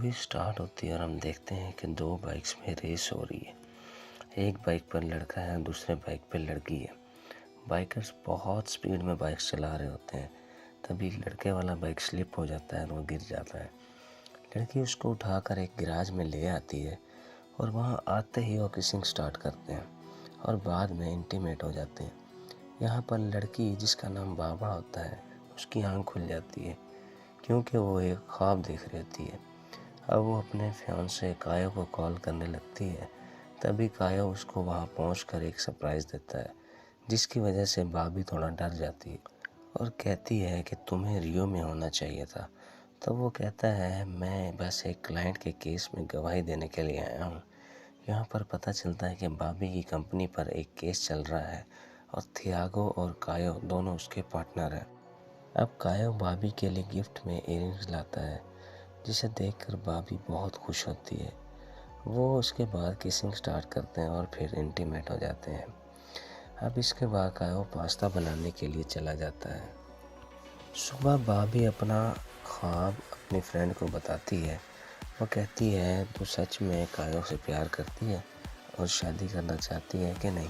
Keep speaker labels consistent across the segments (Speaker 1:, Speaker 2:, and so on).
Speaker 1: Movie start होती है और हम देखते हैं कि दो बाइक्स में रेस हो रही है। एक बाइक पर लड़का है, दूसरे बाइक पर लड़की है। बाइकर्स बहुत स्पीड में बाइक्स चला रहे होते हैं। तभी लड़के वाला बाइक स्लिप हो जाता है और वो गिर जाता है। लड़की उसको उठाकर एक गैराज में ले आती है और वहाँ आते ही वो किसिंग स्टार्ट करते हैं और बाद में इंटीमेट हो जाते हैं। यहाँ पर लड़की, जिसका नाम बाबा होता है, उसकी आँख खुल जाती है क्योंकि वो एक ख्वाब देख रही होती है। अब वो अपने फियांसे कायो को कॉल करने लगती है। तभी कायो उसको वहाँ पहुँचकर एक सरप्राइज़ देता है, जिसकी वजह से भाभी थोड़ा डर जाती है और कहती है कि तुम्हें रियो में होना चाहिए था। तो वो कहता है, मैं बस एक क्लाइंट के केस में गवाही देने के लिए आया हूँ। यहाँ पर पता चलता है कि भाभी की कंपनी पर एक केस चल रहा है और थियागो और कायो दोनों उसके पार्टनर हैं। अब कायो भाभी के लिए गिफ्ट में इयररिंग्स लाता है, जिसे देखकर भाभी बहुत खुश होती है। वो उसके बाद किसिंग स्टार्ट करते हैं और फिर इंटीमेट हो जाते हैं। अब इसके बाद कायो पास्ता बनाने के लिए चला जाता है। सुबह भाभी अपना ख्वाब अपनी फ्रेंड को बताती है। वो कहती है, तू सच में कायो से प्यार करती है और शादी करना चाहती है कि नहीं।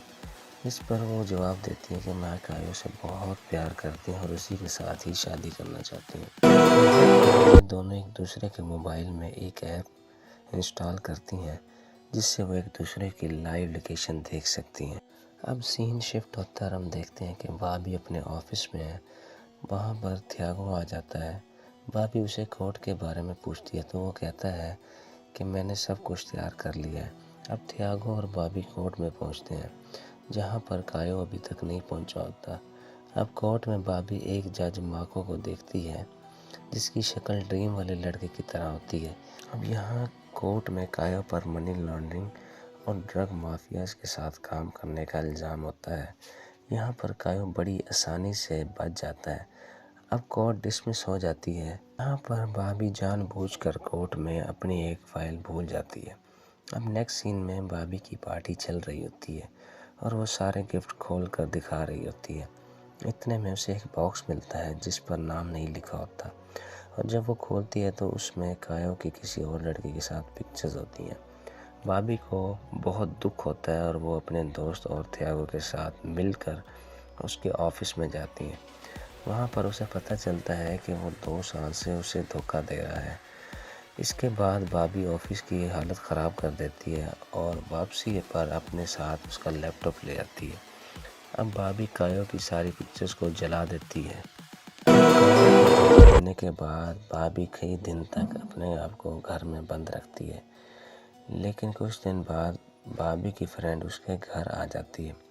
Speaker 1: इस पर वो जवाब देती है कि मैं कायो से बहुत प्यार करती हूँ और उसी के साथ ही शादी करना चाहती हूँ। दोनों एक दूसरे के मोबाइल में एक ऐप इंस्टॉल करती हैं, जिससे वो एक दूसरे की लाइव लोकेशन देख सकती हैं। अब सीन शिफ्ट होता है और हम देखते हैं कि भाभी अपने ऑफिस में है। वहाँ पर थियागो आ जाता है। भाभी उसे कोर्ट के बारे में पूछती है तो वो कहता है कि मैंने सब कुछ तैयार कर लिया है। अब थियागो और भाभी कोर्ट में पहुँचते हैं, जहाँ पर कायो अभी तक नहीं पहुँचा होता। अब कोर्ट में भाभी एक जज माको को देखती है, जिसकी शक्ल ड्रीम वाले लड़के की तरह होती है। अब यहाँ कोर्ट में कायो पर मनी लॉन्ड्रिंग और ड्रग माफियाज के साथ काम करने का इल्ज़ाम होता है। यहाँ पर कायो बड़ी आसानी से बच जाता है। अब कोर्ट डिसमिस हो जाती है। यहाँ पर भाभी जानबूझकर कोर्ट में अपनी एक फ़ाइल भूल जाती है। अब नेक्स्ट सीन में भाभी की पार्टी चल रही होती है और वो सारे गिफ्ट खोल कर दिखा रही होती है। इतने में उसे एक बॉक्स मिलता है जिस पर नाम नहीं लिखा होता, और जब वो खोलती है तो उसमें कायो की किसी और लड़के के साथ पिक्चर्स होती हैं। भाभी को बहुत दुख होता है और वो अपने दोस्त और थियागो के साथ मिलकर उसके ऑफिस में जाती हैं। वहाँ पर उसे पता चलता है कि वो 2 साल से उसे धोखा दे रहा है। इसके बाद भाभी ऑफिस की हालत ख़राब कर देती है और वापसी पर अपने साथ उसका लैपटॉप ले आती है। अब भाभी कायो की सारी पिक्चर्स को जला देती है। देने के बाद भाभी कई दिन तक अपने आप को घर में बंद रखती है, लेकिन कुछ दिन बाद भाभी की फ्रेंड उसके घर आ जाती है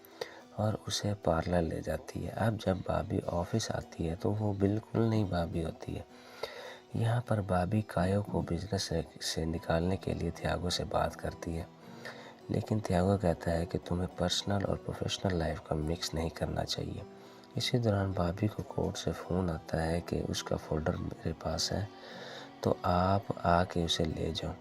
Speaker 1: और उसे पार्लर ले जाती है। अब जब भाभी ऑफिस आती है तो वो बिल्कुल नई भाभी होती है। यहाँ पर भाभी कायो को बिजनेस से निकालने के लिए थियागो से बात करती है, लेकिन थियागो कहता है कि तुम्हें पर्सनल और प्रोफेशनल लाइफ का मिक्स नहीं करना चाहिए। इसी दौरान भाभी को कोर्ट से फ़ोन आता है कि उसका फ़ोल्डर मेरे पास है, तो आप आके उसे ले जाओ।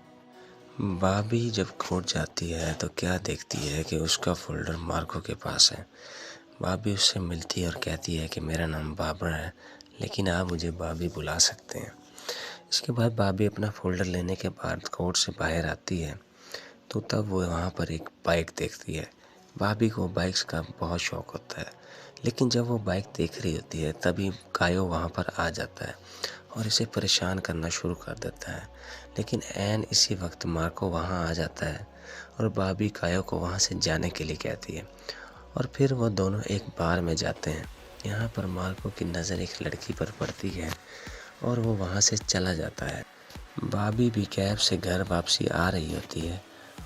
Speaker 1: भाभी जब कोर्ट जाती है तो क्या देखती है कि उसका फ़ोल्डर मार्को के पास है। भाभी उससे मिलती है और कहती है कि मेरा नाम बाबरा है, लेकिन आप मुझे भाभी बुला सकते हैं। इसके बाद भाभी अपना फ़ोल्डर लेने के बाद कोर्ट से बाहर आती है, तो तब वो वहाँ पर एक बाइक देखती है। भाभी को बाइक्स का बहुत शौक़ होता है, लेकिन जब वो बाइक देख रही होती है तभी कायो वहाँ पर आ जाता है और इसे परेशान करना शुरू कर देता है। लेकिन ऐन इसी वक्त मार्को वहाँ आ जाता है और भाभी कायो को वहाँ से जाने के लिए कहती है और फिर वो दोनों एक बार में जाते हैं। यहाँ पर मार्को की नज़र एक लड़की पर पड़ती है और वो वहाँ से चला जाता है। भाभी भी कैब से घर वापसी आ रही होती है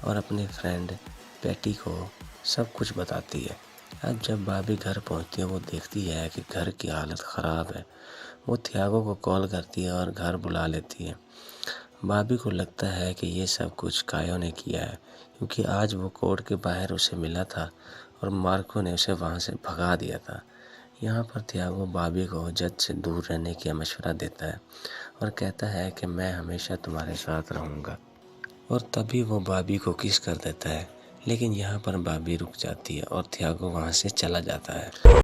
Speaker 1: और अपनी फ्रेंड पैटी को सब कुछ बताती है। अब जब भाभी घर पहुँचती है वो देखती है कि घर की हालत ख़राब है। वो थियागो को कॉल करती है और घर बुला लेती है। भाभी को लगता है कि ये सब कुछ कायो ने किया है, क्योंकि आज वो कोर्ट के बाहर उसे मिला था और मार्को ने उसे वहाँ से भगा दिया था। यहाँ पर थियागो भाभी को जज से दूर रहने की मशवरा देता है और कहता है कि मैं हमेशा तुम्हारे साथ रहूँगा, और तभी वो भाभी को किस कर देता है। लेकिन यहाँ पर भाभी रुक जाती है और थियागो वहाँ से चला जाता है।